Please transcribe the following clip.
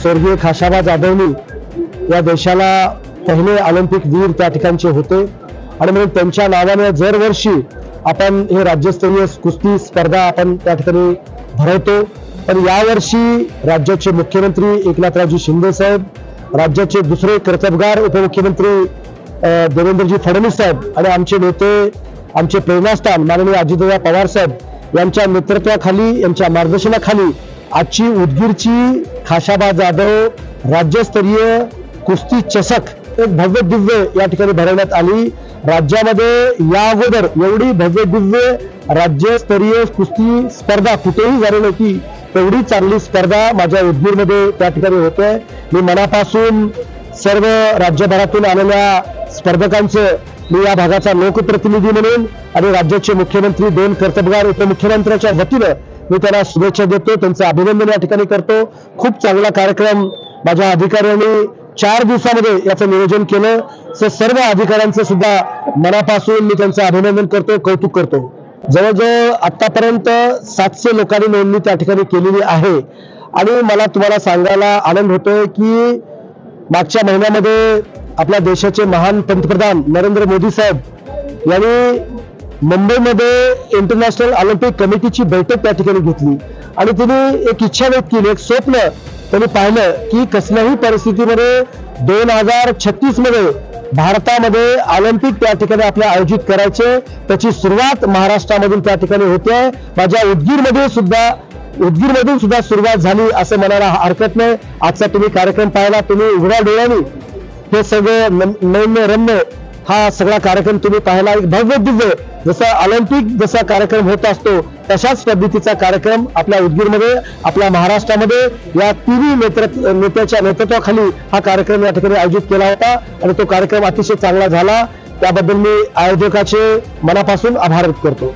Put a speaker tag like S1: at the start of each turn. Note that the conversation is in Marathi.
S1: स्वर्गीय खाशाबा जाधवनी या देशाला पहिले ऑलिम्पिक वीर त्या ठिकाणचे होते आणि म्हणून त्यांच्या नावाने दरवर्षी आपण हे राज्यस्तरीय कुस्ती स्पर्धा आपण त्या ठिकाणी भरवतो। पण यावर्षी राज्याचे मुख्यमंत्री एकनाथरावजी शिंदे साहेब, राज्याचे दुसरे कर्तबगार उपमुख्यमंत्री देवेंद्रजी फडणवीस साहेब आणि आमचे नेते, आमचे प्रेरणास्थान माननीय अजितदादा पवार साहेब यांच्या नेतृत्वाखाली, यांच्या मार्गदर्शनाखाली आजची उदगीरची खाशाबा जाधव राज्यस्तरीय कुस्ती चषक एक भव्य दिव्य या ठिकाणी भरवण्यात आली। राज्यामध्ये या अगोदर एवढी भव्य दिव्य राज्यस्तरीय कुस्ती स्पर्धा कुठेही झाली नव्हती, तेवढी चांगली स्पर्धा माझ्या उदगीरमध्ये त्या ठिकाणी होते। मी मनापासून सर्व राज्यभरातून आलेल्या स्पर्धकांचं मी या भागाचा लोकप्रतिनिधी म्हणून आणि राज्याचे मुख्यमंत्री, दोन कर्तबगार उपमुख्यमंत्र्यांच्या वतीनं मी त्यांना शुभेच्छा देतो, त्यांचं अभिनंदन या ठिकाणी करतो। खूप चांगला कार्यक्रम माझ्या अधिकाऱ्यांनी 4 दिवसामध्ये याचं नियोजन केलं। सर्व अधिकाऱ्यांचं सुद्धा मनापासून मी त्यांचं अभिनंदन करतो, कौतुक करतो। जवळजवळ आतापर्यंत 700 लोकांनी नोंदणी त्या ठिकाणी केलेली आहे आणि मला तुम्हाला सांगायला आनंद होतोय की मागच्या महिन्यामध्ये आपल्या देशाचे महान पंतप्रधान नरेंद्र मोदी साहेब यांनी मुंबईमध्ये इंटरनॅशनल ऑलिम्पिक कमिटीची बैठक त्या ठिकाणी घेतली आणि त्यांनी एक इच्छा व्यक्त केली, एक स्वप्न त्यांनी पाहिलं की कसल्याही परिस्थितीमध्ये 2036 मध्ये भारतामध्ये ऑलिम्पिक त्या ठिकाणी आपल्या आयोजित करायचे, त्याची सुरुवात महाराष्ट्रामधून त्या ठिकाणी होते। माझ्या उदगीरमधून सुद्धा सुरुवात झाली असं म्हणायला हरकत नाही। आजचा तुम्ही कार्यक्रम पाहिला, तुम्ही उघड्या डोळ्यांनी हे सगळं नैन्य रम्य हा सगळा कार्यक्रम तुम्ही पाहिला। एक भव्य दिव्य जसा ऑलिम्पिक जसा कार्यक्रम होत असतो तशाच पद्धतीचा कार्यक्रम आपल्या उदगीरमध्ये, आपल्या महाराष्ट्रामध्ये या तिन्ही नेत्याच्या नेतृत्वाखाली हा कार्यक्रम या ठिकाणी आयोजित केला होता आणि तो कार्यक्रम अतिशय चांगला झाला। त्याबद्दल मी आयोजकाचे मनापासून आभार व्यक्त करतो।